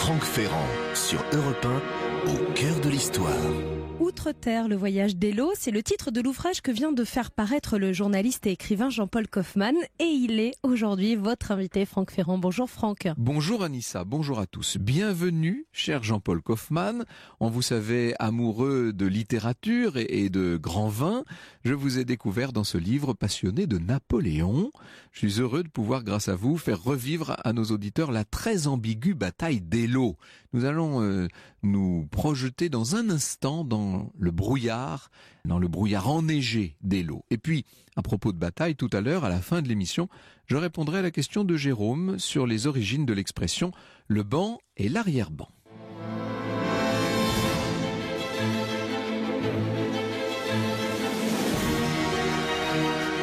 Franck Ferrand sur Europe 1, au cœur de l'histoire. Outre-terre, le voyage d'Hélo, c'est le titre de l'ouvrage que vient de faire paraître le journaliste et écrivain Jean-Paul Kaufmann. Et il est aujourd'hui votre invité, Franck Ferrand. Bonjour Franck. Bonjour Anissa, bonjour à tous. Bienvenue, cher Jean-Paul Kaufmann. En vous savez, amoureux de littérature et de grand vin, je vous ai découvert dans ce livre passionné de Napoléon. Je suis heureux de pouvoir, grâce à vous, faire revivre à nos auditeurs la très ambiguë bataille d'Hélo. Nous allons nous projeter dans un instant dans le brouillard enneigé d'Hélo. Et puis, à propos de bataille, tout à l'heure, à la fin de l'émission, je répondrai à la question de Jérôme sur les origines de l'expression « le banc et l'arrière-banc ».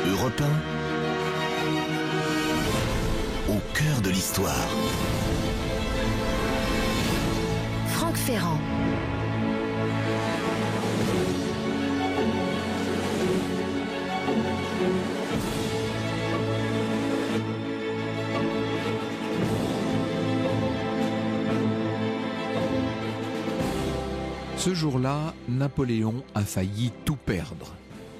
Europe 1, au cœur de l'histoire. Franck Ferrand. Ce jour-là, Napoléon a failli tout perdre.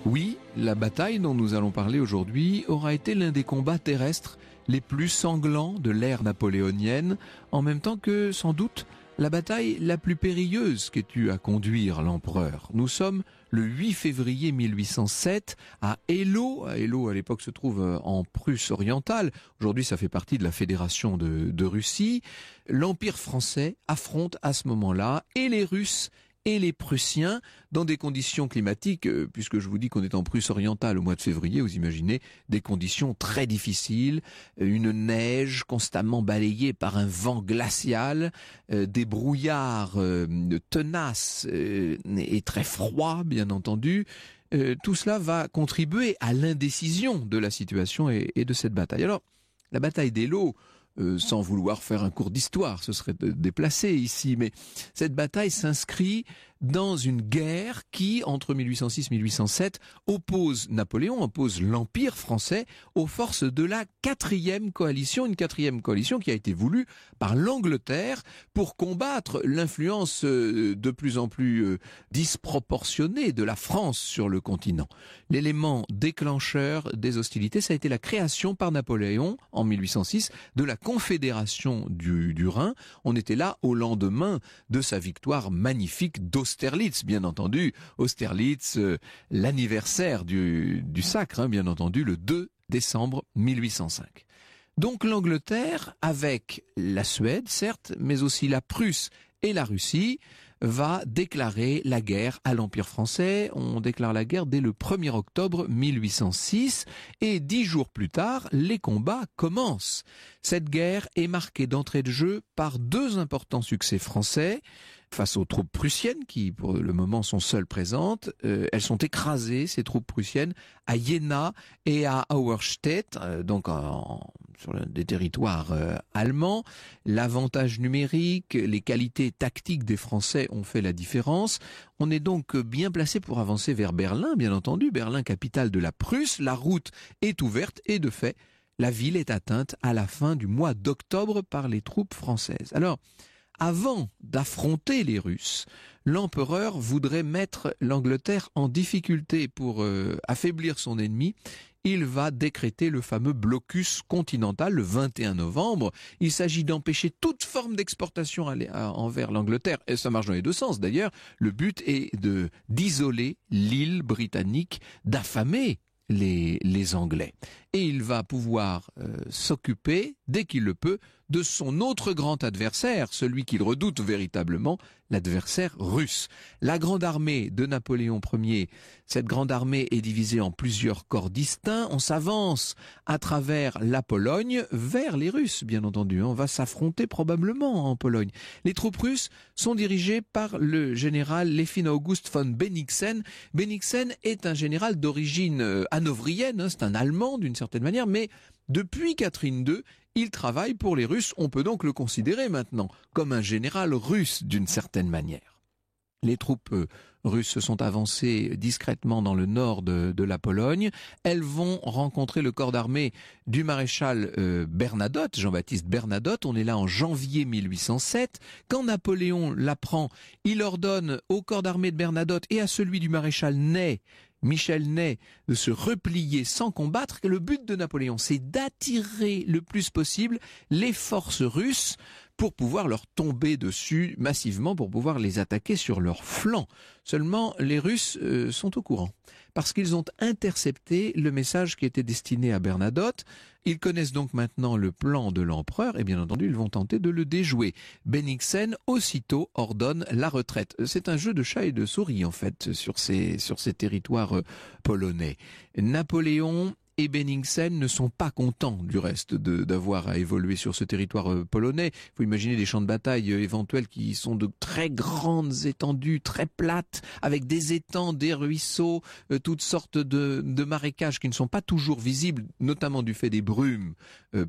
Oui, la bataille dont nous allons parler aujourd'hui aura été l'un des combats terrestres les plus sanglants de l'ère napoléonienne, en même temps que, sans doute, la bataille la plus périlleuse qu'ait eu à conduire l'empereur. Nous sommes le 8 février 1807 à Eylau. Eylau, à l'époque, se trouve en Prusse orientale. Aujourd'hui, ça fait partie de la Fédération de Russie. L'Empire français affronte à ce moment-là et les Russes et les Prussiens dans des conditions climatiques, puisque je vous dis qu'on est en Prusse orientale au mois de février, vous imaginez des conditions très difficiles, une neige constamment balayée par un vent glacial, des brouillards tenaces et très froids, bien entendu. Tout cela va contribuer à l'indécision de la situation et de cette bataille. Alors, la bataille d'Eylau, sans vouloir faire un cours d'histoire, ce serait déplacé ici, mais cette bataille s'inscrit dans une guerre qui, entre 1806 et 1807, oppose l'Empire français aux forces de la quatrième coalition, une quatrième coalition qui a été voulue par l'Angleterre pour combattre l'influence de plus en plus disproportionnée de la France sur le continent. L'élément déclencheur des hostilités, ça a été la création par Napoléon, en 1806, de la Confédération du Rhin. On était là au lendemain de sa victoire magnifique d'Austerlitz, bien entendu. Austerlitz, l'anniversaire du sacre, bien entendu, le 2 décembre 1805. Donc l'Angleterre, avec la Suède, certes, mais aussi la Prusse et la Russie, va déclarer la guerre à l'Empire français. On déclare la guerre dès le 1er octobre 1806 et 10 jours plus tard, les combats commencent. Cette guerre est marquée d'entrée de jeu par deux importants succès français. Face aux troupes prussiennes qui, pour le moment, sont seules présentes, elles sont écrasées, ces troupes prussiennes, à Jena et à Auerstedt, sur des territoires allemands. L'avantage numérique, les qualités tactiques des Français ont fait la différence. On est donc bien placé pour avancer vers Berlin, bien entendu. Berlin, capitale de la Prusse. La route est ouverte et, de fait, la ville est atteinte à la fin du mois d'octobre par les troupes françaises. Alors, avant d'affronter les Russes, l'empereur voudrait mettre l'Angleterre en difficulté pour affaiblir son ennemi. Il va décréter le fameux blocus continental le 21 novembre. Il s'agit d'empêcher toute forme d'exportation envers l'Angleterre. Et ça marche dans les deux sens d'ailleurs. Le but est d'isoler l'île britannique, d'affamer les Anglais. Et il va pouvoir s'occuper, dès qu'il le peut, de son autre grand adversaire, celui qu'il redoute véritablement, l'adversaire russe. La grande armée de Napoléon Ier, cette grande armée est divisée en plusieurs corps distincts. On s'avance à travers la Pologne vers les Russes, bien entendu. On va s'affronter probablement en Pologne. Les troupes russes sont dirigées par le général Lefin August von Bennigsen. Bennigsen est un général d'origine hanovrienne, c'est un Allemand d'une certaine manière, mais depuis Catherine II, il travaille pour les Russes. On peut donc le considérer maintenant comme un général russe d'une certaine manière. Les troupes russes se sont avancées discrètement dans le nord de la Pologne. Elles vont rencontrer le corps d'armée du maréchal Bernadotte, Jean-Baptiste Bernadotte. On est là en janvier 1807. Quand Napoléon l'apprend, il ordonne au corps d'armée de Bernadotte et à celui du maréchal Ney, Michel Ney, de se replier sans combattre. Le but de Napoléon, c'est d'attirer le plus possible les forces russes pour pouvoir leur tomber dessus massivement, pour pouvoir les attaquer sur leur flanc. Seulement, les Russes sont au courant, parce qu'ils ont intercepté le message qui était destiné à Bernadotte. Ils connaissent donc maintenant le plan de l'empereur, et bien entendu, ils vont tenter de le déjouer. Bennigsen, aussitôt, ordonne la retraite. C'est un jeu de chat et de souris, en fait, sur ces territoires polonais. Napoléon et Bennigsen ne sont pas contents du reste d'avoir à évoluer sur ce territoire polonais. Il faut imaginer des champs de bataille éventuels qui sont de très grandes étendues, très plates, avec des étangs, des ruisseaux, toutes sortes de marécages qui ne sont pas toujours visibles, notamment du fait des brumes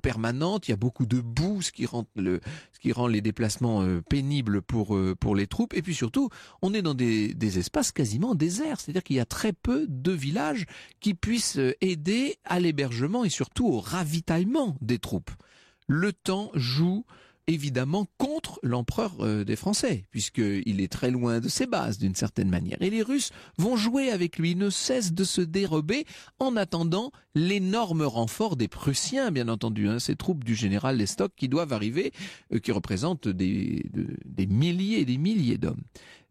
permanentes. Il y a beaucoup de boue, ce qui rend les déplacements pénibles pour les troupes. Et puis surtout, on est dans des espaces quasiment déserts, c'est-à-dire qu'il y a très peu de villages qui puissent aider à l'hébergement et surtout au ravitaillement des troupes. Le temps joue évidemment contre l'empereur des Français, puisqu'il est très loin de ses bases d'une certaine manière. Et les Russes vont jouer avec lui, ne cessent de se dérober en attendant l'énorme renfort des Prussiens, bien entendu, ces troupes du général Lestock qui doivent arriver, qui représentent des milliers et des milliers d'hommes.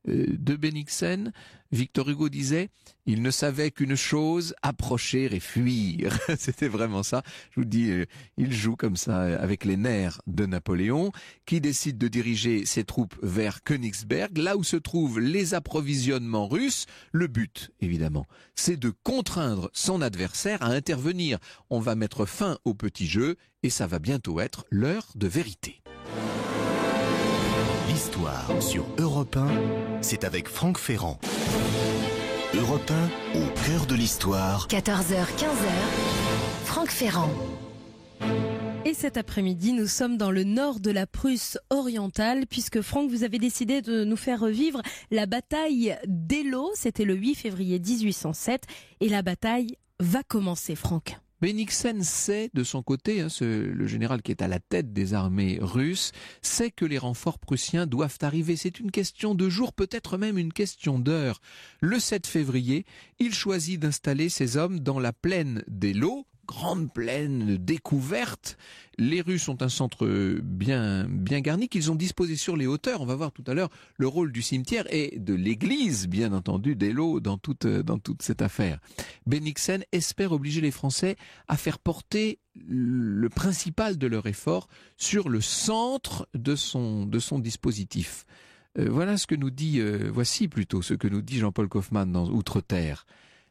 De Bennigsen, Victor Hugo disait « Il ne savait qu'une chose, approcher et fuir ». C'était vraiment ça. Je vous dis, il joue comme ça avec les nerfs de Napoléon, qui décide de diriger ses troupes vers Königsberg, là où se trouvent les approvisionnements russes. Le but, évidemment, c'est de contraindre son adversaire à intervenir. On va mettre fin au petit jeu et ça va bientôt être l'heure de vérité. L'histoire sur Europe 1, c'est avec Franck Ferrand. Europe 1, au cœur de l'histoire. 14h-15h, Franck Ferrand. Et cet après-midi, nous sommes dans le nord de la Prusse orientale, puisque Franck, vous avez décidé de nous faire revivre la bataille d'Eylau. C'était le 8 février 1807 et la bataille va commencer, Franck. Bennigsen sait de son côté, le général qui est à la tête des armées russes, sait que les renforts prussiens doivent arriver. C'est une question de jours, peut-être même une question d'heures. Le 7 février, il choisit d'installer ses hommes dans la plaine d'Eylau, grande plaine découverte. Les Russes ont un centre bien garni qu'ils ont disposé sur les hauteurs. On va voir tout à l'heure le rôle du cimetière et de l'église, bien entendu, d'Eylau dans toute cette affaire. Bennigsen espère obliger les Français à faire porter le principal de leur effort sur le centre de son dispositif. Voici plutôt ce que nous dit Jean-Paul Kaufmann dans Outre-Terre.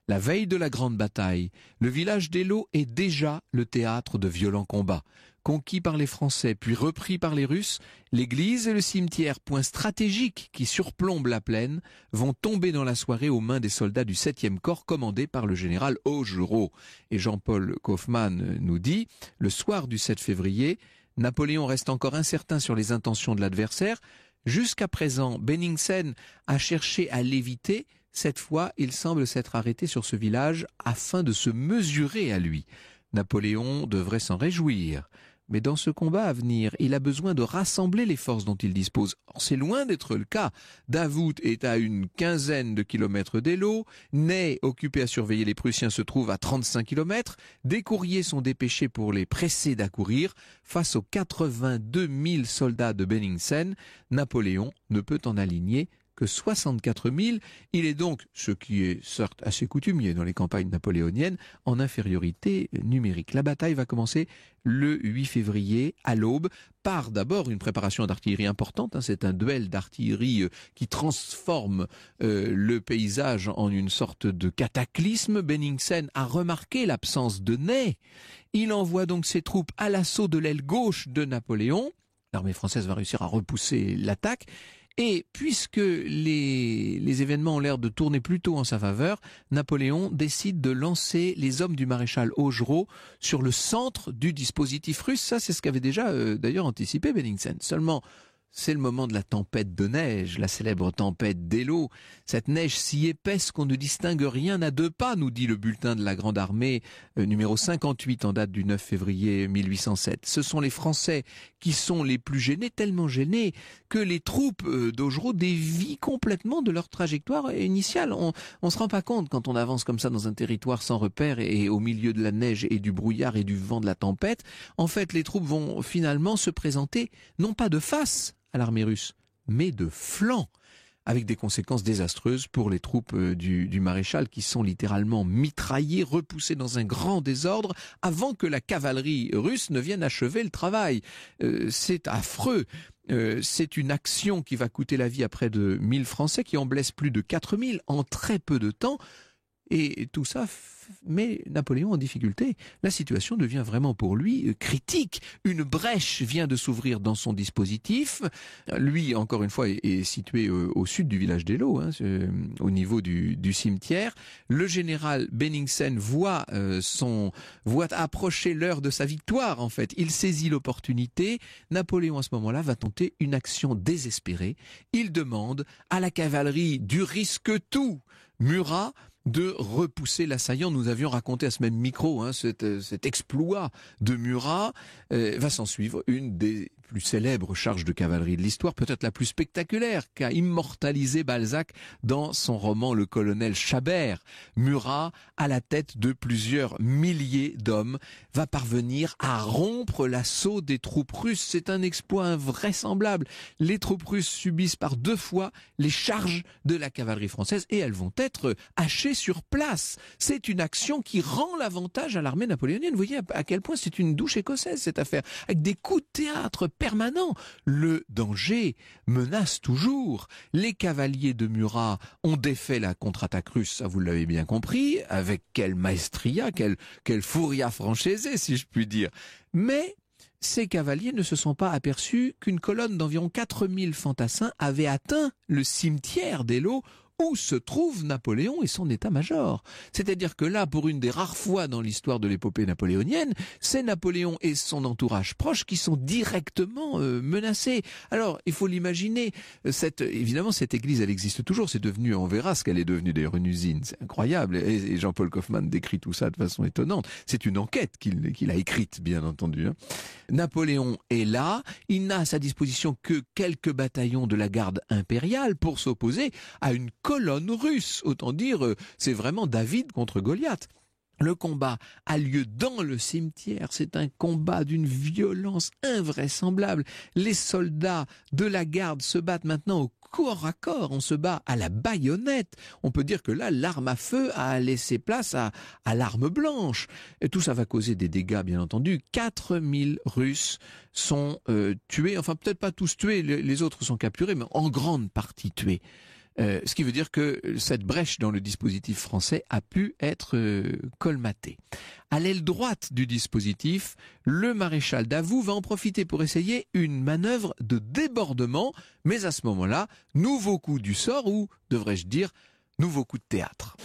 La veille de la grande bataille, le village d'Eylau est déjà le théâtre de violents combats. Conquis par les Français puis repris par les Russes, l'église et le cimetière, point stratégique qui surplombe la plaine, vont tomber dans la soirée aux mains des soldats du 7e corps commandé par le général Augereau. Et Jean-Paul Kaufmann nous dit, le soir du 7 février, Napoléon reste encore incertain sur les intentions de l'adversaire. Jusqu'à présent, Bennigsen a cherché à l'éviter. Cette fois, il semble s'être arrêté sur ce village afin de se mesurer à lui. Napoléon devrait s'en réjouir. Mais dans ce combat à venir, il a besoin de rassembler les forces dont il dispose. Or, c'est loin d'être le cas. Davout est à une quinzaine de kilomètres d'Eylau. Ney, occupé à surveiller les Prussiens, se trouve à 35 kilomètres. Des courriers sont dépêchés pour les presser d'accourir. Face aux 82 000 soldats de Bennigsen, Napoléon ne peut en aligner que 64 000. Il est donc, ce qui est certes assez coutumier dans les campagnes napoléoniennes, en infériorité numérique. La bataille va commencer le 8 février à l'aube par d'abord une préparation d'artillerie importante. C'est un duel d'artillerie qui transforme le paysage en une sorte de cataclysme. Bennigsen a remarqué l'absence de Ney. Il envoie donc ses troupes à l'assaut de l'aile gauche de Napoléon. L'armée française va réussir à repousser l'attaque. Et puisque les événements ont l'air de tourner plutôt en sa faveur, Napoléon décide de lancer les hommes du maréchal Augereau sur le centre du dispositif russe. Ça, c'est ce qu'avait déjà d'ailleurs anticipé Bennigsen. Seulement, c'est le moment de la tempête de neige, la célèbre tempête d'Eylau. Cette neige si épaisse qu'on ne distingue rien à 2 pas, nous dit le bulletin de la Grande Armée, numéro 58 en date du 9 février 1807. Ce sont les Français qui sont les plus gênés, tellement gênés que les troupes d'Augereau dévient complètement de leur trajectoire initiale. On se rend pas compte quand on avance comme ça dans un territoire sans repère et au milieu de la neige et du brouillard et du vent de la tempête. En fait, les troupes vont finalement se présenter non pas de face à l'armée russe, mais de flanc, avec des conséquences désastreuses pour les troupes du maréchal qui sont littéralement mitraillées, repoussées dans un grand désordre avant que la cavalerie russe ne vienne achever le travail. C'est affreux. C'est une action qui va coûter la vie à près de 1000 Français, qui en blessent plus de 4000 en très peu de temps. Et tout ça met Napoléon en difficulté. La situation devient vraiment pour lui critique. Une brèche vient de s'ouvrir dans son dispositif. Lui, encore une fois, est situé au sud du village d'Eylau, au niveau du cimetière. Le général Benningsen voit approcher l'heure de sa victoire, en fait. Il saisit l'opportunité. Napoléon, à ce moment-là, va tenter une action désespérée. Il demande à la cavalerie du risque-tout, Murat, de repousser l'assaillant. Nous avions raconté à ce même micro cet exploit de Murat. Va s'en suivre une des plus célèbres charges de cavalerie de l'histoire, peut-être la plus spectaculaire qu'a immortalisé Balzac dans son roman Le Colonel Chabert. Murat, à la tête de plusieurs milliers d'hommes, va parvenir à rompre l'assaut des troupes russes. C'est un exploit invraisemblable. Les troupes russes subissent par 2 fois les charges de la cavalerie française et elles vont être hachées sur place. C'est une action qui rend l'avantage à l'armée napoléonienne. Vous voyez à quel point c'est une douche écossaise, cette affaire, avec des coups de théâtre permanents. Le danger menace toujours. Les cavaliers de Murat ont défait la contre-attaque russe, ça vous l'avez bien compris, avec quelle maestria, quelle furia francese, si je puis dire. Mais ces cavaliers ne se sont pas aperçus qu'une colonne d'environ 4000 fantassins avait atteint le cimetière d'Eylau, où se trouve Napoléon et son état-major. C'est-à-dire que là, pour une des rares fois dans l'histoire de l'épopée napoléonienne, c'est Napoléon et son entourage proche qui sont directement menacés. Alors, il faut l'imaginer, évidemment, cette église, elle existe toujours, c'est devenu, on verra ce qu'elle est devenue d'ailleurs, une usine, c'est incroyable, et Jean-Paul Kaufmann décrit tout ça de façon étonnante. C'est une enquête qu'il a écrite, bien entendu. Napoléon est là, il n'a à sa disposition que quelques bataillons de la garde impériale pour s'opposer à une colonne russe. Autant dire, c'est vraiment David contre Goliath. Le combat a lieu dans le cimetière. C'est un combat d'une violence invraisemblable. Les soldats de la garde se battent maintenant au corps à corps. On se bat à la baïonnette. On peut dire que là, l'arme à feu a laissé place à l'arme blanche. Et tout ça va causer des dégâts, bien entendu. 4000 Russes sont tués. Enfin, peut-être pas tous tués. Les autres sont capturés, mais en grande partie tués. Ce qui veut dire que cette brèche dans le dispositif français a pu être colmatée. À l'aile droite du dispositif, le maréchal Davout va en profiter pour essayer une manœuvre de débordement, mais à ce moment-là, nouveau coup du sort, ou devrais-je dire, nouveau coup de théâtre.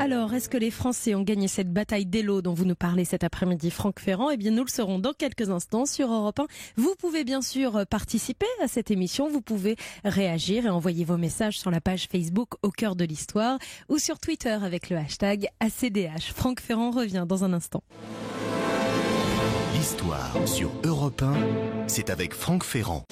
Alors, est-ce que les Français ont gagné cette bataille d'Eylau dont vous nous parlez cet après-midi, Franck Ferrand? Eh bien, nous le saurons dans quelques instants sur Europe 1. Vous pouvez bien sûr participer à cette émission. Vous pouvez réagir et envoyer vos messages sur la page Facebook Au cœur de l'histoire ou sur Twitter avec le hashtag ACDH. Franck Ferrand revient dans un instant. L'histoire sur Europe 1, c'est avec Franck Ferrand.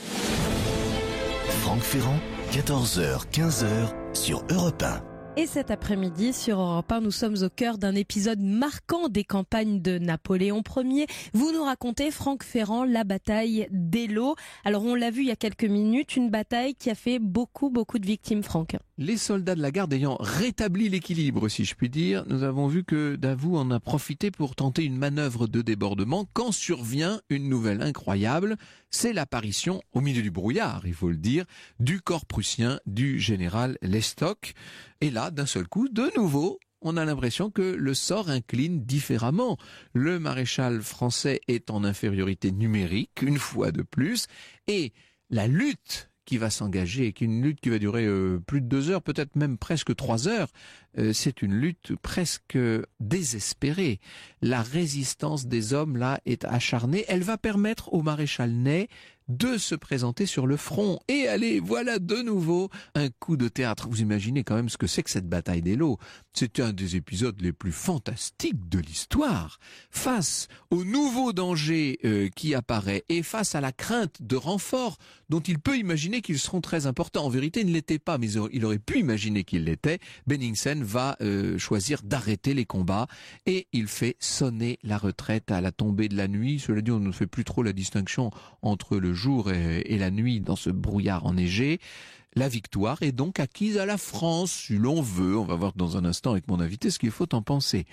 Franck Ferrand, 14h, 15h sur Europe 1. Et cet après-midi, sur Europe 1, nous sommes au cœur d'un épisode marquant des campagnes de Napoléon Ier. Vous nous racontez, Franck Ferrand, la bataille d'Eylau. Alors, on l'a vu il y a quelques minutes, une bataille qui a fait beaucoup de victimes, Franck. Les soldats de la garde ayant rétabli l'équilibre, si je puis dire, nous avons vu que Davout en a profité pour tenter une manœuvre de débordement quand survient une nouvelle incroyable. C'est l'apparition, au milieu du brouillard, il faut le dire, du corps prussien du général Lestock. Et là, d'un seul coup, de nouveau, on a l'impression que le sort incline différemment. Le maréchal français est en infériorité numérique, une fois de plus, et la lutte qui va s'engager et une lutte qui va durer plus de 2 heures, peut-être même presque 3 heures. C'est une lutte presque désespérée. La résistance des hommes là est acharnée. Elle va permettre au maréchal Ney de se présenter sur le front. Et allez, voilà de nouveau un coup de théâtre. Vous imaginez quand même ce que c'est que cette bataille d'Eylau. C'était un des épisodes les plus fantastiques de l'histoire. Face au nouveau danger qui apparaît et face à la crainte de renforts dont il peut imaginer qu'ils seront très importants. En vérité, ils ne l'étaient pas, mais il aurait pu imaginer qu'ils l'étaient. Benningsen va choisir d'arrêter les combats et il fait sonner la retraite à la tombée de la nuit. Cela dit, on ne fait plus trop la distinction entre le jour et la nuit dans ce brouillard enneigé. La victoire est donc acquise à la France, si l'on veut. On va voir dans un instant avec mon invité ce qu'il faut en penser.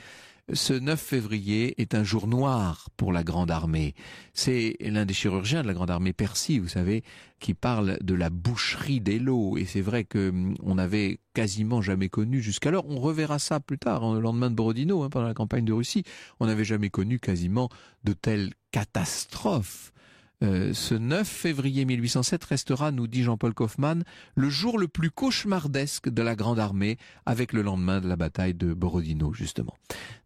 Ce 9 février est un jour noir pour la Grande Armée. C'est l'un des chirurgiens de la Grande Armée, Percy, vous savez, qui parle de la boucherie d'Eylau. Et c'est vrai qu'on n'avait quasiment jamais connu jusqu'alors. On reverra ça plus tard, le lendemain de Borodino, pendant la campagne de Russie. On n'avait jamais connu quasiment de telles catastrophes. Ce 9 février 1807 restera, nous dit Jean-Paul Kaufmann, le jour le plus cauchemardesque de la Grande Armée, avec le lendemain de la bataille de Borodino, justement.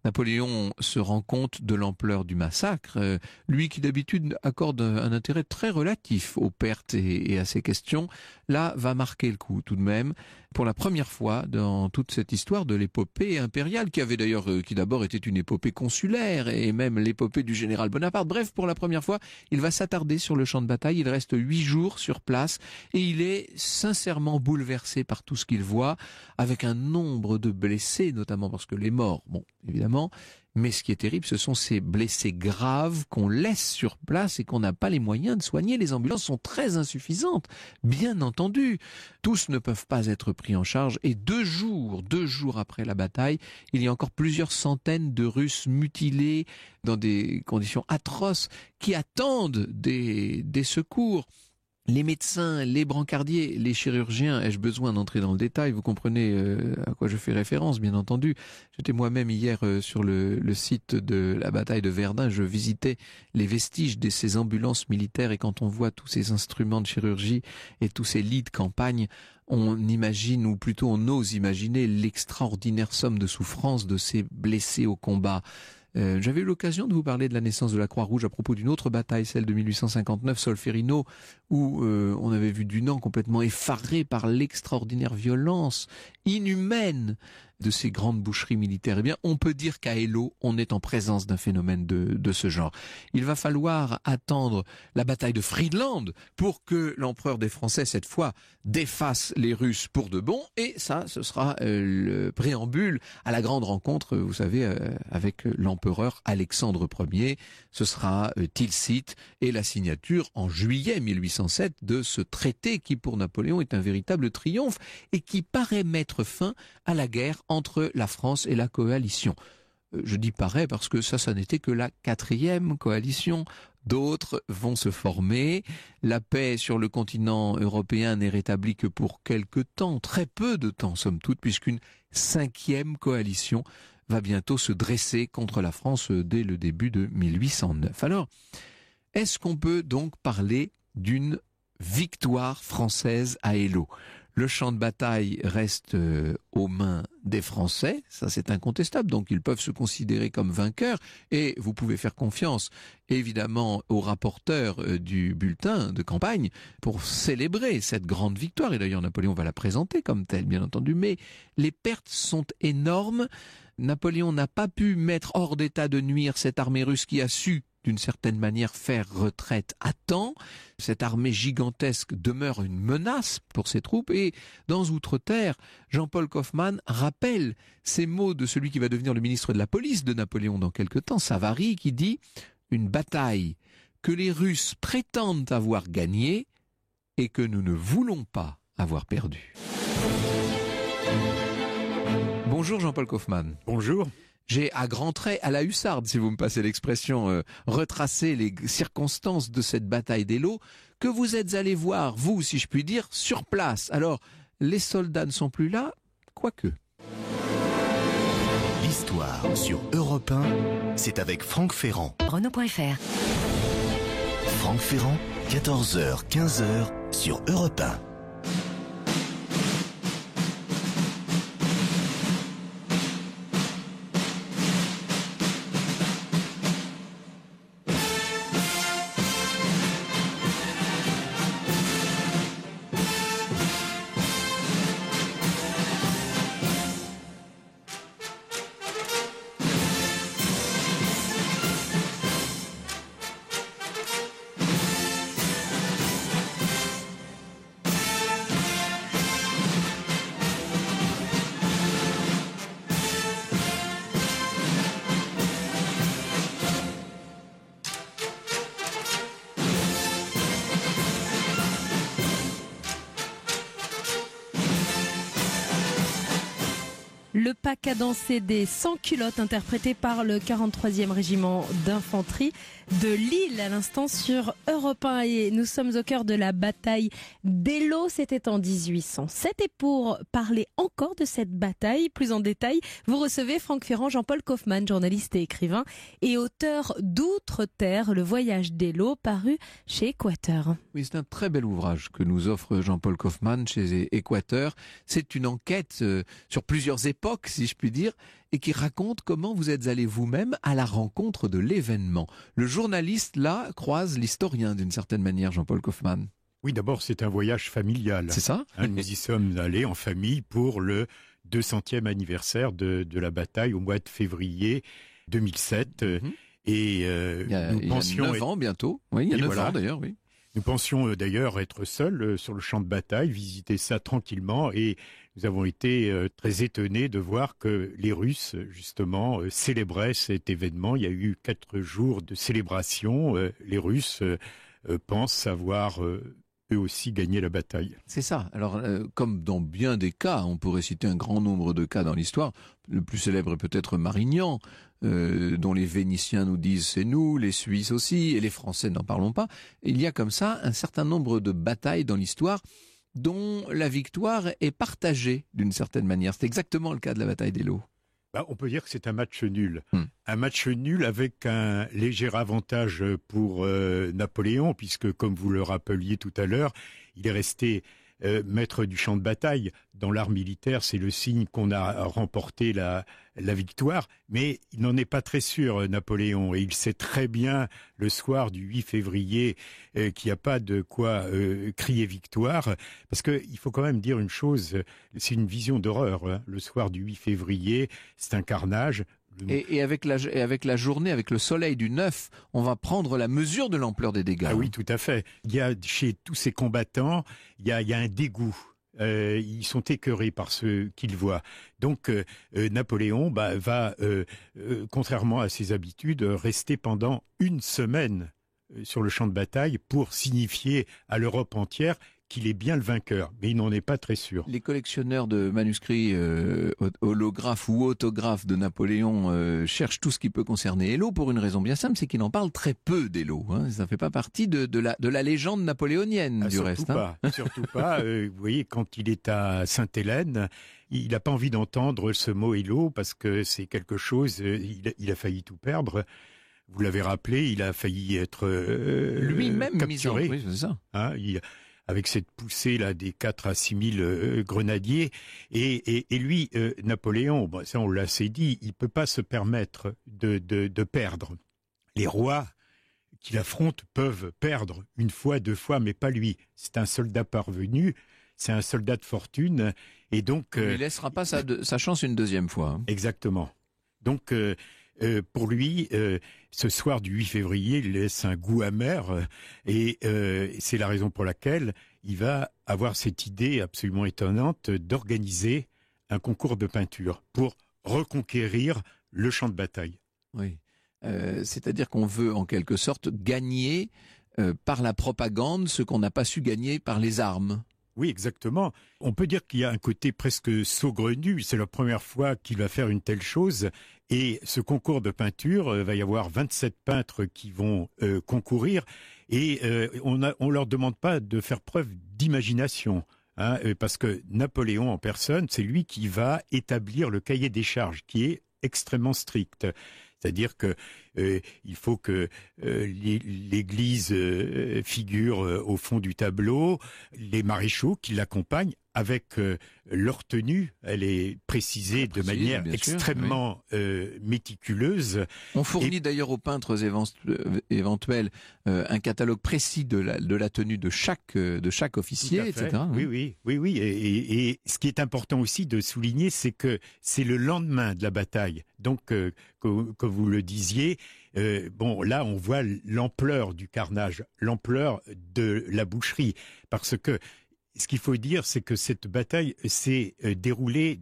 Napoléon se rend compte de l'ampleur du massacre, lui qui d'habitude accorde un intérêt très relatif aux pertes et à ces questions, là va marquer le coup tout de même, pour la première fois dans toute cette histoire de l'épopée impériale, qui d'abord était une épopée consulaire, et même l'épopée du général Bonaparte. Bref, pour la première fois, il va s'attarder sur le champ de bataille, il reste 8 jours sur place, et il est sincèrement bouleversé par tout ce qu'il voit, avec un nombre de blessés, notamment parce que les morts, bon, évidemment, mais ce qui est terrible, ce sont ces blessés graves qu'on laisse sur place et qu'on n'a pas les moyens de soigner. Les ambulances sont très insuffisantes, bien entendu. Tous ne peuvent pas être pris en charge. Et 2 jours après la bataille, il y a encore plusieurs centaines de Russes mutilés dans des conditions atroces qui attendent des secours. Les médecins, les brancardiers, les chirurgiens, ai-je besoin d'entrer dans le détail? Vous comprenez à quoi je fais référence, bien entendu. J'étais moi-même hier sur le site de la bataille de Verdun. Je visitais les vestiges de ces ambulances militaires et quand on voit tous ces instruments de chirurgie et tous ces lits de campagne, on imagine, ou plutôt on ose imaginer, l'extraordinaire somme de souffrance de ces blessés au combat. J'avais eu l'occasion de vous parler de la naissance de la Croix-Rouge à propos d'une autre bataille, celle de 1859, Solferino, où on avait vu Dunant complètement effaré par l'extraordinaire violence inhumaine de ces grandes boucheries militaires. Eh bien, on peut dire qu'à Eylau, on est en présence d'un phénomène de ce genre. Il va falloir attendre la bataille de Friedland pour que l'empereur des Français, cette fois, défasse les Russes pour de bon. Et ça, ce sera le préambule à la grande rencontre, vous savez, avec l'empereur Alexandre Ier. Ce sera Tilsit et la signature en juillet 1807 de ce traité qui, pour Napoléon, est un véritable triomphe et qui paraît mettre fin à la guerre entre la France et la coalition. Je dis paraît parce que ça n'était que la 4e coalition. D'autres vont se former. La paix sur le continent européen n'est rétablie que pour quelque temps, très peu de temps somme toute, puisqu'une 5e coalition va bientôt se dresser contre la France dès le début de 1809. Alors, est-ce qu'on peut donc parler d'une victoire française à Eylau? Le champ de bataille reste aux mains des Français, ça c'est incontestable, donc ils peuvent se considérer comme vainqueurs et vous pouvez faire confiance évidemment aux rapporteurs du bulletin de campagne pour célébrer cette grande victoire, et d'ailleurs Napoléon va la présenter comme telle bien entendu, mais les pertes sont énormes. Napoléon n'a pas pu mettre hors d'état de nuire cette armée russe qui a su d'une certaine manière faire retraite à temps. Cette armée gigantesque demeure une menace pour ses troupes et dans Outre-Terre, Jean-Paul Kaufmann rappelle ces mots de celui qui va devenir le ministre de la police de Napoléon dans quelque temps, Savary, qui dit « Une bataille que les Russes prétendent avoir gagnée et que nous ne voulons pas avoir perdue ». Bonjour Jean-Paul Kaufmann. Bonjour. J'ai à grands traits, à la hussarde, si vous me passez l'expression, retracé les circonstances de cette bataille d'Eylau, que vous êtes allé voir, vous, si je puis dire, sur place. Alors, les soldats ne sont plus là, quoique. L'histoire sur Europe 1, c'est avec Franck Ferrand. Renaud.fr. Franck Ferrand, 14h, 15h sur Europe 1. Le pas cadencé des sans-culottes interprété par le 43e régiment d'infanterie de Lille à l'instant sur Europe 1. Et nous sommes au cœur de la bataille d'Eylau, c'était en 1807. Et pour parler encore de cette bataille, plus en détail, vous recevez Franck Ferrand, Jean-Paul Kaufmann, journaliste et écrivain et auteur d'Outre-Terre, le voyage d'Eylau, paru chez Équateur. Oui, c'est un très bel ouvrage que nous offre Jean-Paul Kaufmann chez Équateur. C'est une enquête sur plusieurs époques, si je puis dire, et qui raconte comment vous êtes allé vous-même à la rencontre de l'événement. Le journaliste, là, croise l'historien d'une certaine manière, Jean-Paul Kaufmann. Oui, d'abord, c'est un voyage familial. C'est ça ? Nous y sommes allés en famille pour le 200e anniversaire de la bataille au mois de février 2007. Et nous pensions... Il y a 9 ans bientôt. Oui, il y a 9 ans d'ailleurs, oui. Nous pensions d'ailleurs être seuls sur le champ de bataille, visiter ça tranquillement, et nous avons été très étonnés de voir que les Russes, justement, célébraient cet événement. Il y a eu 4 jours de célébration. Les Russes pensent avoir eux aussi gagné la bataille. C'est ça. Alors, comme dans bien des cas, on pourrait citer un grand nombre de cas dans l'histoire. Le plus célèbre est peut-être Marignan, dont les Vénitiens nous disent c'est nous, les Suisses aussi, et les Français n'en parlons pas. Il y a comme ça un certain nombre de batailles dans l'histoire dont la victoire est partagée d'une certaine manière. C'est exactement le cas de la bataille d'Eylau. On peut dire que c'est un match nul. Un match nul avec un léger avantage pour Napoléon, puisque, comme vous le rappeliez tout à l'heure, il est resté maître du champ de bataille. Dans l'art militaire, c'est le signe qu'on a remporté la victoire, mais il n'en est pas très sûr, Napoléon, et il sait très bien, le soir du 8 février, qu'il n'y a pas de quoi crier victoire, parce qu'il faut quand même dire une chose, c'est une vision d'horreur, hein. Le soir du 8 février, c'est un carnage. Et avec la journée, avec le soleil du 9, on va prendre la mesure de l'ampleur des dégâts. Ah oui, tout à fait. Il y a chez tous ces combattants, il y a un dégoût. Ils sont écœurés par ce qu'ils voient. Donc Napoléon va, contrairement à ses habitudes, rester pendant une semaine sur le champ de bataille pour signifier à l'Europe entière qu'il est bien le vainqueur, mais il n'en est pas très sûr. Les collectionneurs de manuscrits holographes ou autographes de Napoléon cherchent tout ce qui peut concerner Eylau pour une raison bien simple, c'est qu'il en parle très peu d'Eylau. Hein. Ça ne fait pas partie de la légende napoléonienne du reste. Surtout pas. Vous voyez, quand il est à Sainte-Hélène, il n'a pas envie d'entendre ce mot Eylau parce que c'est quelque chose, il a failli tout perdre. Vous l'avez rappelé, il a failli être lui-même capturé. Oui, c'est ça. Hein, avec cette poussée là des 4 à 6 000 grenadiers. Et lui, Napoléon, ça on l'a assez dit, il peut pas se permettre de perdre. Les rois qu'il affronte peuvent perdre une fois, 2 fois, mais pas lui. C'est un soldat parvenu, c'est un soldat de fortune, et donc... il ne laissera pas sa chance une 2e fois. Hein. Exactement. Donc... pour lui, ce soir du 8 février, il laisse un goût amer et c'est la raison pour laquelle il va avoir cette idée absolument étonnante d'organiser un concours de peinture pour reconquérir le champ de bataille. Oui, c'est-à-dire qu'on veut en quelque sorte gagner par la propagande ce qu'on n'a pas su gagner par les armes. Oui, exactement. On peut dire qu'il y a un côté presque saugrenu. C'est la première fois qu'il va faire une telle chose. Et ce concours de peinture, va y avoir 27 peintres qui vont concourir. Et on leur demande pas de faire preuve d'imagination. Hein, parce que Napoléon en personne, c'est lui qui va établir le cahier des charges, qui est extrêmement strict. C'est-à-dire que il faut que l'Église figure au fond du tableau, les maréchaux qui l'accompagnent avec leur tenue, elle est précisée de manière extrêmement méticuleuse. On fournit d'ailleurs aux peintres éventuels un catalogue précis de la tenue de chaque officier, etc. Oui. Et ce qui est important aussi de souligner, c'est que c'est le lendemain de la bataille. Donc, comme vous le disiez, là, on voit l'ampleur du carnage, l'ampleur de la boucherie, parce que ce qu'il faut dire, c'est que cette bataille s'est déroulée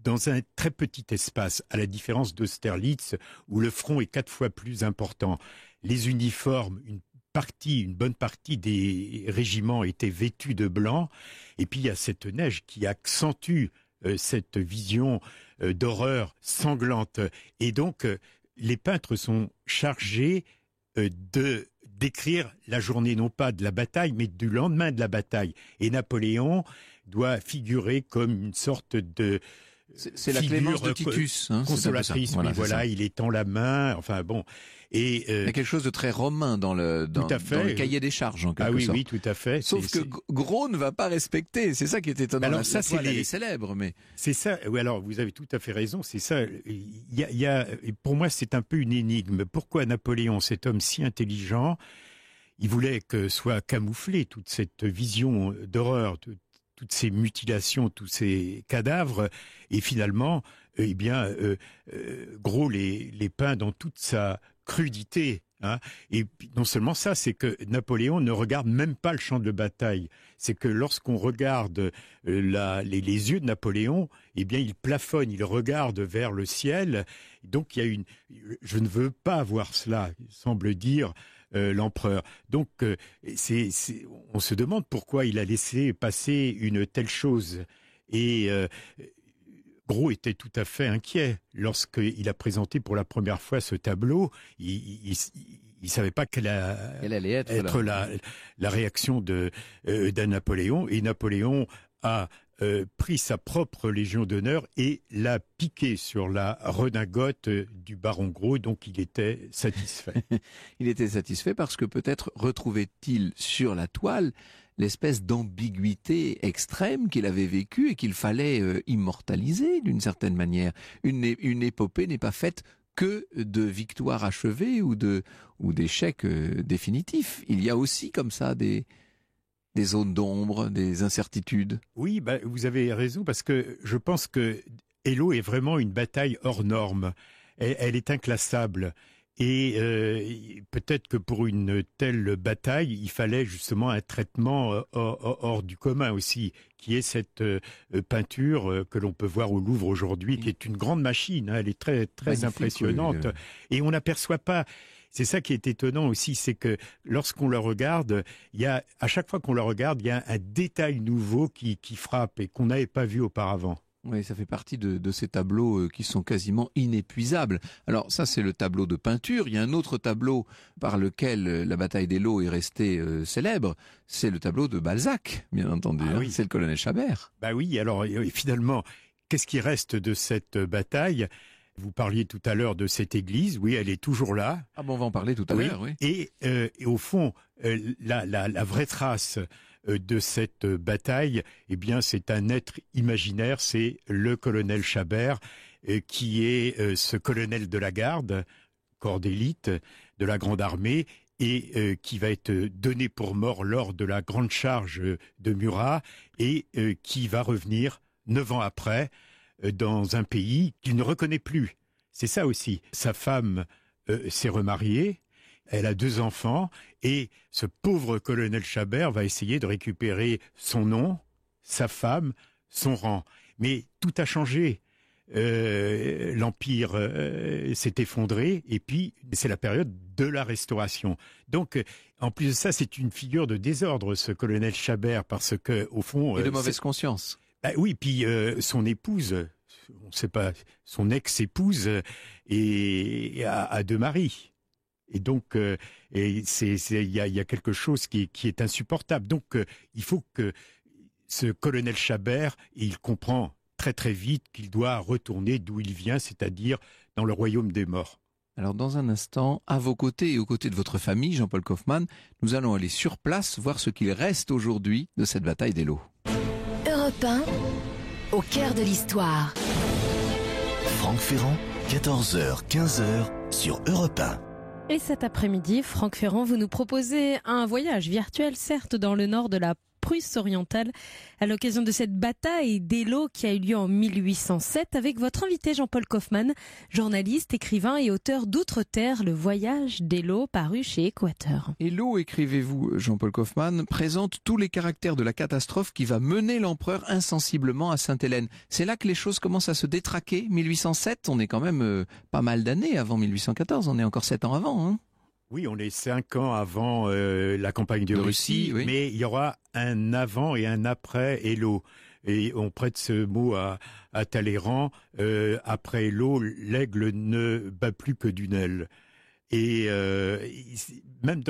dans un très petit espace, à la différence d'Austerlitz, où le front est 4 fois plus important. Les uniformes, une bonne partie des régiments étaient vêtus de blanc, et puis il y a cette neige qui accentue cette vision d'horreur sanglante. Et donc, les peintres sont chargés de décrire la journée, non pas de la bataille, mais du lendemain de la bataille. Et Napoléon doit figurer comme une sorte de c'est la clémence de Titus, consolatrice. Voilà, il étend la main. Enfin bon, et il y a quelque chose de très romain dans le cahier des charges en quelque sorte. Oui, tout à fait. Sauf que Gros ne va pas respecter. C'est ça qui est étonnant. Alors ça, c'est les célèbres, mais c'est ça. Oui, alors vous avez tout à fait raison. C'est ça. Pour moi, c'est un peu une énigme. Pourquoi Napoléon, cet homme si intelligent, il voulait que soit camouflée toute cette vision d'horreur, toutes ces mutilations, tous ces cadavres, et finalement, Gros les peint dans toute sa crudité. Et non seulement ça, c'est que Napoléon ne regarde même pas le champ de bataille. C'est que lorsqu'on regarde les yeux de Napoléon, il plafonne, il regarde vers le ciel. Donc il y a je ne veux pas voir cela, semble dire l'empereur. Donc on se demande pourquoi il a laissé passer une telle chose. Et Gros était tout à fait inquiet lorsqu'il a présenté pour la première fois ce tableau. Il savait pas quelle allait être la réaction de Napoléon. Et Napoléon a pris sa propre Légion d'honneur et l'a piqué sur la redingote du baron Gros, donc il était satisfait. Il était satisfait parce que peut-être retrouvait-il sur la toile l'espèce d'ambiguïté extrême qu'il avait vécue et qu'il fallait immortaliser d'une certaine manière. Une épopée n'est pas faite que de victoires achevées ou d'échecs définitifs. Il y a aussi comme ça des zones d'ombre, des incertitudes. Oui, vous avez raison, parce que je pense que Eylau est vraiment une bataille hors norme. Elle est inclassable. Et peut-être que pour une telle bataille, il fallait justement un traitement hors du commun aussi, qui est cette peinture que l'on peut voir au Louvre aujourd'hui, qui est une grande machine. Elle est très, très impressionnante. Oui. Et on n'aperçoit pas... C'est ça qui est étonnant aussi, c'est que lorsqu'on le regarde, à chaque fois qu'on le regarde, il y a un détail nouveau qui frappe et qu'on n'avait pas vu auparavant. Oui, ça fait partie de ces tableaux qui sont quasiment inépuisables. Alors ça, c'est le tableau de peinture. Il y a un autre tableau par lequel la bataille d'Eylau est restée célèbre. C'est le tableau de Balzac, bien entendu. Oui. C'est le colonel Chabert. Oui, alors finalement, qu'est-ce qui reste de cette bataille ? Vous parliez tout à l'heure de cette église. Oui, elle est toujours là. Ah bon, on va en parler tout à l'heure, oui. Et au fond, la vraie trace de cette bataille, c'est un être imaginaire, c'est le colonel Chabert, qui est ce colonel de la garde, corps d'élite de la Grande Armée, et qui va être donné pour mort lors de la grande charge de Murat, et qui va revenir 9 ans après dans un pays qu'il ne reconnaît plus. C'est ça aussi. Sa femme s'est remariée, elle a 2 enfants, et ce pauvre colonel Chabert va essayer de récupérer son nom, sa femme, son rang. Mais tout a changé. L'Empire s'est effondré, et puis c'est la période de la Restauration. Donc, en plus de ça, c'est une figure de désordre, ce colonel Chabert, parce que au fond... Et de mauvaise conscience. Oui, puis son épouse, on ne sait pas, son ex-épouse, a 2 maris. Et donc, il y a quelque chose qui est insupportable. Donc, il faut que ce colonel Chabert, il comprend très très vite qu'il doit retourner d'où il vient, c'est-à-dire dans le royaume des morts. Alors dans un instant, à vos côtés et aux côtés de votre famille, Jean-Paul Kaufmann, nous allons aller sur place voir ce qu'il reste aujourd'hui de cette bataille d'Eylau. Europe 1, au cœur de l'histoire. Franck Ferrand, 14h, 15h sur Europe 1. Et cet après-midi, Franck Ferrand, vous nous proposez un voyage virtuel, certes, dans le nord de la Prusse orientale, à l'occasion de cette bataille d'Eylau qui a eu lieu en 1807, avec votre invité Jean-Paul Kaufmann, journaliste, écrivain et auteur d'Outre-Terre, le voyage d'Eylau, paru chez Équateur. Eylau, écrivez-vous, Jean-Paul Kaufmann, présente tous les caractères de la catastrophe qui va mener l'empereur insensiblement à Sainte-Hélène. C'est là que les choses commencent à se détraquer. 1807, on est quand même pas mal d'années avant 1814, on est encore 7 ans avant, hein. Oui, on est 5 ans avant la campagne de Russie, oui. Mais il y aura un avant et un après Eylau. Et on prête ce mot à Talleyrand. Après Eylau, l'aigle ne bat plus que d'une aile. Et même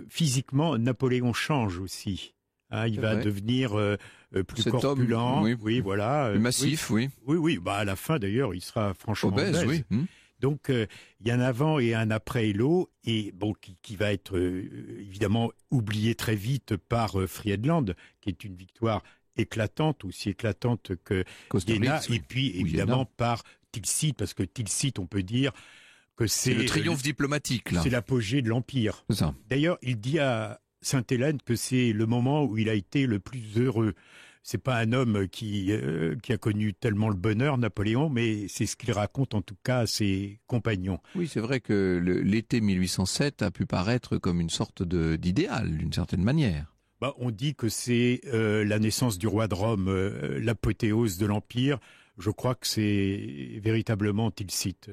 physiquement, Napoléon change aussi. Hein, il va devenir plus corpulent, oui, voilà, plus massif, oui. Oui. Bah à la fin d'ailleurs, il sera franchement obèse. Oui. Donc, il y a un avant et un après Eylau, et bon, qui va être évidemment oublié très vite par Friedland, qui est une victoire éclatante, aussi éclatante que Jena, et puis évidemment par Tilsit, parce que Tilsit, on peut dire que c'est le triomphe diplomatique, là. C'est l'apogée de l'Empire. C'est ça. D'ailleurs, il dit à Sainte-Hélène que c'est le moment où il a été le plus heureux. C'est pas un homme qui a connu tellement le bonheur, Napoléon, mais c'est ce qu'il raconte en tout cas à ses compagnons. Oui, c'est vrai que l'été 1807 a pu paraître comme une sorte d'idéal, d'une certaine manière. On dit que c'est la naissance du roi de Rome, l'apothéose de l'Empire. Je crois que c'est véritablement Tilsit.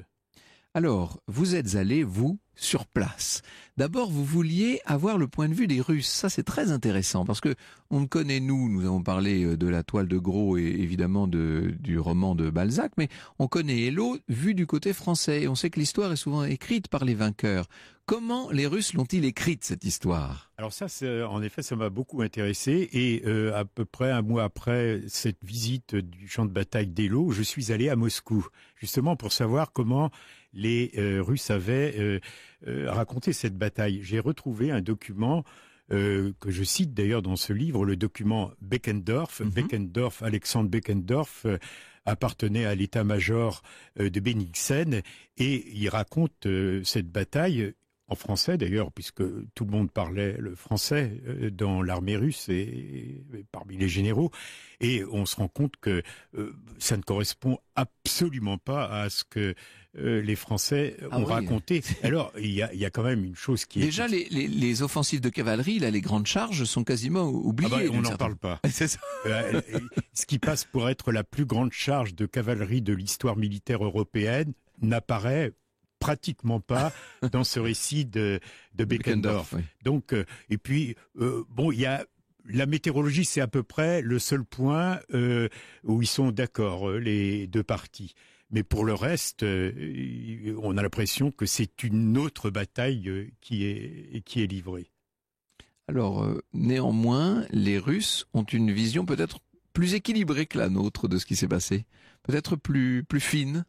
Alors, vous êtes allé, vous, sur place. D'abord, vous vouliez avoir le point de vue des Russes. Ça, c'est très intéressant parce que on connaît, nous avons parlé de la toile de Gros et évidemment du roman de Balzac, mais on connaît Eylau vu du côté français. Et on sait que l'histoire est souvent écrite par les vainqueurs. Comment les Russes l'ont-ils écrite, cette histoire ? Alors ça, en effet, ça m'a beaucoup intéressé. Et à peu près un mois après cette visite du champ de bataille d'Eylau, je suis allé à Moscou, justement pour savoir comment les Russes avaient raconté cette bataille. J'ai retrouvé un document que je cite d'ailleurs dans ce livre, le document Beckendorf. Beckendorf, Alexandre Beckendorf, appartenait à l'état-major de Bennigsen, et il raconte cette bataille en français d'ailleurs, puisque tout le monde parlait le français dans l'armée russe et parmi les généraux, et on se rend compte que ça ne correspond absolument pas à ce que les Français ont raconté. Alors, il y a quand même une chose qui est... Déjà, les offensives de cavalerie, là, les grandes charges sont quasiment oubliées. On n'en parle pas. C'est ça. Ce qui passe pour être la plus grande charge de cavalerie de l'histoire militaire européenne n'apparaît pratiquement pas dans ce récit de Beckendorf. Oui. Donc, et puis, il y a... La météorologie, c'est à peu près le seul point où ils sont d'accord, les deux parties. Mais pour le reste, on a l'impression que c'est une autre bataille qui est livrée. Alors, néanmoins, les Russes ont une vision peut-être plus équilibrée que la nôtre de ce qui s'est passé. Peut-être plus fine.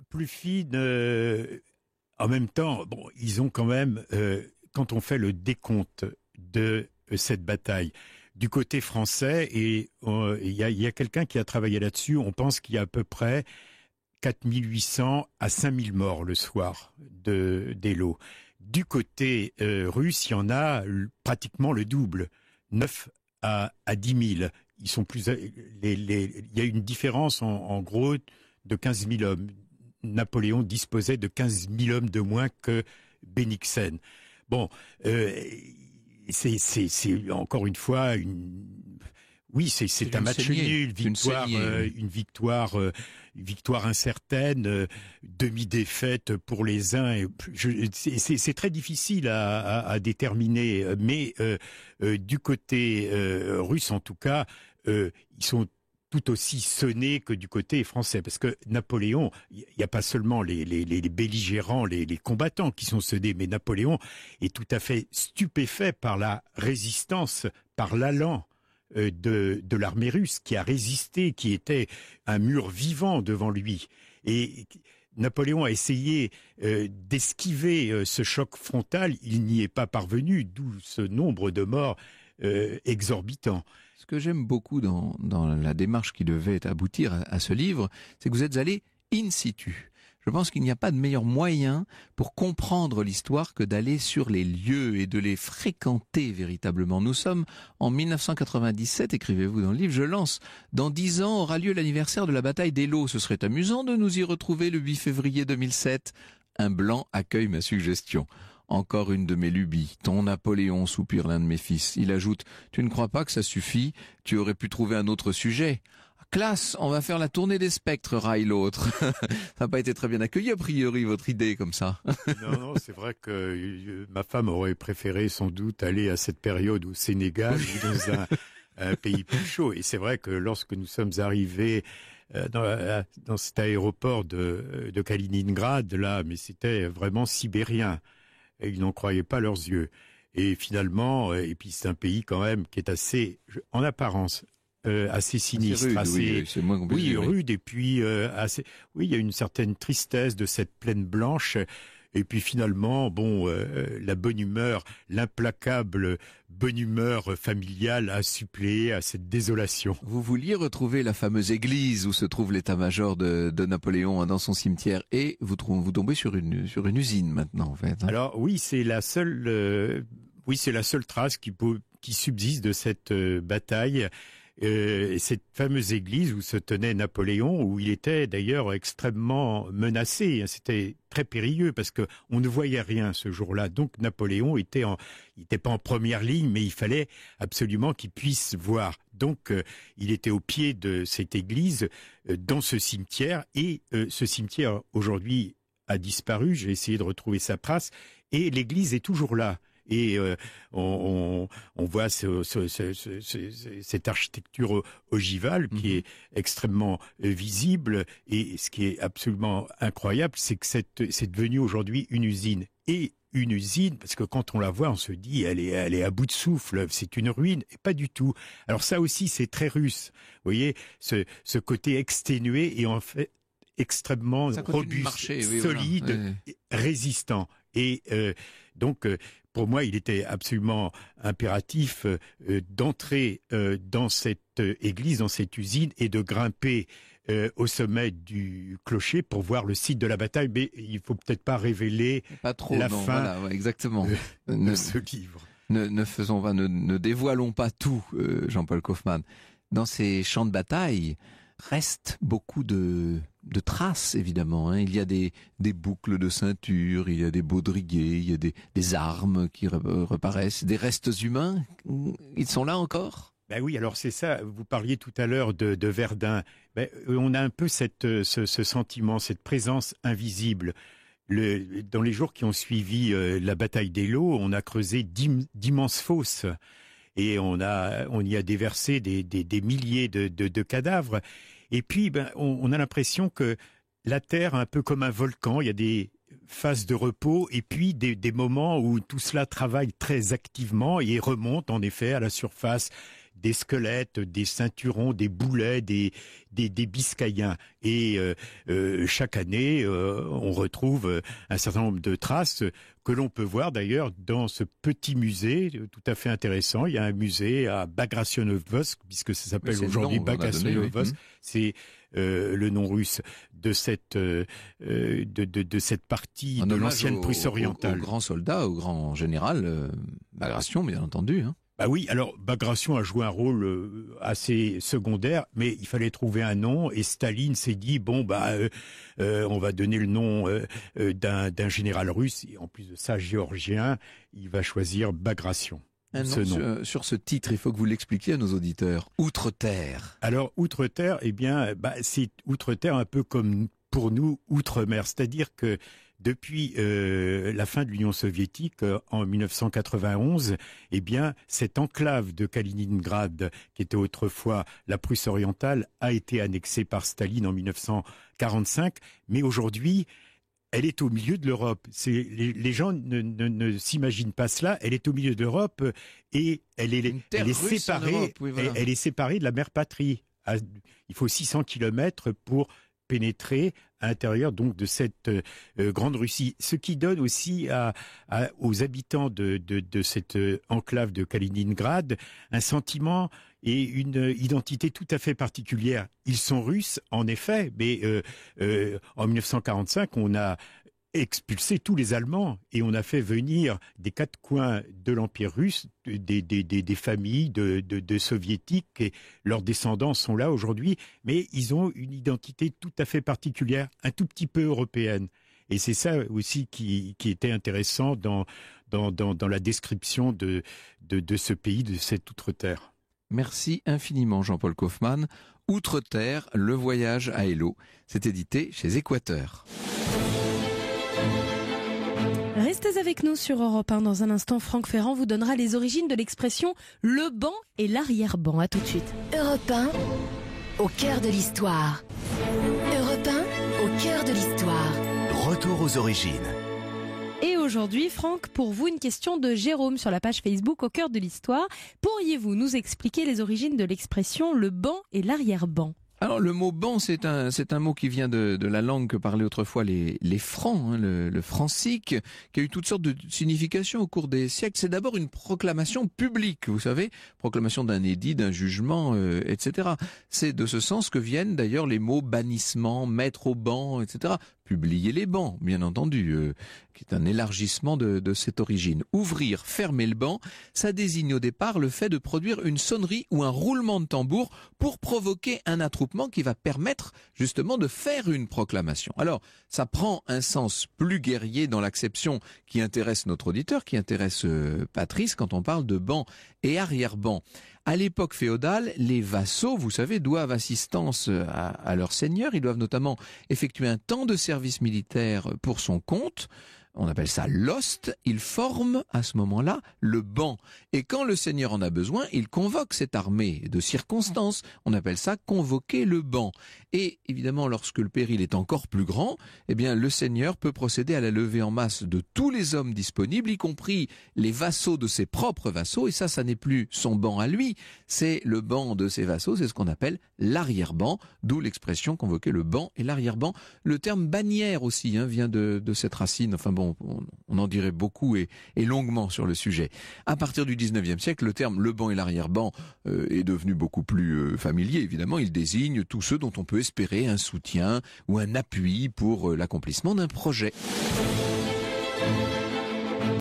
Plus fine. En même temps, ils ont quand même, quand on fait le décompte de cette bataille, du côté français, et il y a quelqu'un qui a travaillé là-dessus, on pense qu'il y a à peu près 4800 à 5000 morts le soir d'Eylau. Du côté russe, il y en a pratiquement le double, 9 à 10 000. Ils sont plus, il y a une différence en gros de 15 000 hommes. Napoléon disposait de 15 000 hommes de moins que Bennigsen. C'est encore une fois c'est un match nul, une victoire incertaine, demi-défaite pour les uns. C'est très difficile à déterminer, mais du côté russe en tout cas, ils sont tout aussi sonnés que du côté français, parce que Napoléon, il n'y a pas seulement les belligérants, les combattants qui sont sonnés, mais Napoléon est tout à fait stupéfait par la résistance, par l'allant de l'armée russe qui a résisté, qui était un mur vivant devant lui. Et Napoléon a essayé d'esquiver ce choc frontal, il n'y est pas parvenu, d'où ce nombre de morts exorbitant. Ce que j'aime beaucoup dans la démarche qui devait aboutir à ce livre, c'est que vous êtes allé in situ. Je pense qu'il n'y a pas de meilleur moyen pour comprendre l'histoire que d'aller sur les lieux et de les fréquenter véritablement. Nous sommes en 1997, écrivez-vous dans le livre, je lance. Dans 10 ans aura lieu l'anniversaire de la bataille d'Eylau. Ce serait amusant de nous y retrouver le 8 février 2007. Un blanc accueille ma suggestion. Encore une de mes lubies. Ton Napoléon, soupire l'un de mes fils. Il ajoute, tu ne crois pas que ça suffit? Tu aurais pu trouver un autre sujet. Classe, on va faire la tournée des spectres, raille l'autre. Ça n'a pas été très bien accueilli, a priori, votre idée comme ça. Non, c'est vrai que ma femme aurait préféré sans doute aller à cette période au Sénégal ou dans un pays plus chaud. Et c'est vrai que lorsque nous sommes arrivés dans cet aéroport de Kaliningrad, là, mais c'était vraiment sibérien. Et ils n'en croyaient pas leurs yeux. Et finalement, et puis c'est un pays quand même qui est assez, en apparence, assez sinistre, rude, et puis il y a une certaine tristesse de cette plaine blanche, et puis finalement, la bonne humeur, l'implacable bonne humeur familiale a suppléé à cette désolation. Vous vouliez retrouver la fameuse église où se trouve l'état-major de Napoléon dans son cimetière, et vous tombez sur une usine maintenant, en fait. Alors oui, c'est la seule trace qui subsiste de cette bataille. Cette fameuse église où se tenait Napoléon, où il était d'ailleurs extrêmement menacé. C'était très périlleux parce que on ne voyait rien ce jour-là. Donc Napoléon était pas en première ligne, mais il fallait absolument qu'il puisse voir. Donc il était au pied de cette église, dans ce cimetière, et ce cimetière aujourd'hui a disparu. J'ai essayé de retrouver sa trace, et l'église est toujours là. Et on voit cette architecture ogivale qui est extrêmement visible. Et ce qui est absolument incroyable, c'est que c'est devenu aujourd'hui une usine. Et une usine, parce que quand on la voit, on se dit elle est à bout de souffle, c'est une ruine. Et pas du tout. Alors ça aussi, c'est très russe. Vous voyez, ce côté exténué et en fait extrêmement robuste, solide, résistant. Et donc, pour moi, il était absolument impératif d'entrer dans cette église, dans cette usine, et de grimper au sommet du clocher pour voir le site de la bataille. Mais il faut peut-être pas révéler la fin exactement. de ce livre. Ne dévoilons pas tout, Jean-Paul Kaufmann. Dans ces champs de bataille, reste beaucoup de traces, évidemment. Il y a des boucles de ceinture, il y a des baudriers, il y a des armes qui reparaissent, des restes humains. Ils sont là encore ? Ben oui, alors c'est ça. Vous parliez tout à l'heure de Verdun. On a un peu ce sentiment, cette présence invisible. Dans les jours qui ont suivi la bataille d'Eylau, on a creusé d'immenses fosses. Et on y a déversé des milliers de cadavres. Et puis, on a l'impression que la Terre, un peu comme un volcan, il y a des phases de repos et puis des moments où tout cela travaille très activement et remonte en effet à la surface. Des squelettes, des ceinturons, des boulets, des biscayens. Et chaque année, on retrouve un certain nombre de traces que l'on peut voir d'ailleurs dans ce petit musée tout à fait intéressant. Il y a un musée à Bagrationovsk, puisque ça s'appelle aujourd'hui Bagrationovsk. C'est le nom russe de cette partie de l'ancienne Prusse orientale. Au grand soldat, au grand général Bagration, bien entendu. Bah oui, alors Bagration a joué un rôle assez secondaire, mais il fallait trouver un nom, et Staline s'est dit on va donner le nom d'un général russe, et en plus de ça géorgien, il va choisir Bagration. Sur ce titre, il faut que vous l'expliquiez à nos auditeurs. Outre-terre. Alors Outre-terre, c'est Outre-terre un peu comme pour nous Outre-mer, c'est-à-dire que depuis la fin de l'Union soviétique en 1991, cette enclave de Kaliningrad, qui était autrefois la Prusse orientale, a été annexée par Staline en 1945, mais aujourd'hui, elle est au milieu de l'Europe. Les gens ne s'imaginent pas cela. Elle est au milieu de l'Europe et elle est séparée. Europe, oui, voilà. Elle est séparée de la mère patrie. Il faut 600 kilomètres pour pénétrer à l'intérieur donc de cette grande Russie. Ce qui donne aussi aux habitants de cette enclave de Kaliningrad un sentiment et une identité tout à fait particulière. Ils sont russes, en effet, mais en 1945, on a expulsé tous les Allemands et on a fait venir des quatre coins de l'Empire russe des familles de soviétiques et leurs descendants sont là aujourd'hui, mais ils ont une identité tout à fait particulière, un tout petit peu européenne. Et c'est ça aussi qui était intéressant dans la description de ce pays, de cette outre-terre. Merci infiniment Jean-Paul Kaufmann. Outre-terre, le voyage à Hello, c'est édité chez Équateur. Restez avec nous sur Europe 1. Dans un instant, Franck Ferrand vous donnera les origines de l'expression « le banc et l'arrière-banc ». À tout de suite. Europe 1, au cœur de l'histoire. Europe 1, au cœur de l'histoire. Retour aux origines. Et aujourd'hui, Franck, pour vous, une question de Jérôme sur la page Facebook Au cœur de l'histoire. Pourriez-vous nous expliquer les origines de l'expression « le banc et l'arrière-banc » ? Alors le mot banc, c'est un mot qui vient de la langue que parlaient autrefois les Francs, hein, le francique, qui a eu toutes sortes de significations au cours des siècles. C'est d'abord une proclamation publique, vous savez, proclamation d'un édit, d'un jugement, etc. C'est de ce sens que viennent d'ailleurs les mots bannissement, mettre au banc, etc. Publier les bancs, bien entendu, qui est un élargissement de cette origine. Ouvrir, fermer le banc, ça désigne au départ le fait de produire une sonnerie ou un roulement de tambour pour provoquer un attroupement qui va permettre justement de faire une proclamation. Alors, ça prend un sens plus guerrier dans l'acception qui intéresse notre auditeur, qui intéresse Patrice quand on parle de banc et arrière-banc. À l'époque féodale, les vassaux, vous savez, doivent assistance à leur seigneur. Ils doivent notamment effectuer un temps de service militaire pour son compte. On appelle ça l'ost. Il forme à ce moment-là le banc. Et quand le seigneur en a besoin, il convoque cette armée de circonstances. On appelle ça convoquer le banc. Et évidemment, lorsque le péril est encore plus grand, eh bien, le seigneur peut procéder à la levée en masse de tous les hommes disponibles, y compris les vassaux de ses propres vassaux. Et ça n'est plus son banc à lui, c'est le banc de ses vassaux. C'est ce qu'on appelle l'arrière-banc, d'où l'expression convoquer le banc et l'arrière-banc. Le terme bannière aussi vient de cette racine. Enfin bon, on en dirait beaucoup et longuement sur le sujet. À partir du 19e siècle, le terme le banc et l'arrière-banc est devenu beaucoup plus familier. Évidemment, il désigne tous ceux dont on peut espérer un soutien ou un appui pour l'accomplissement d'un projet.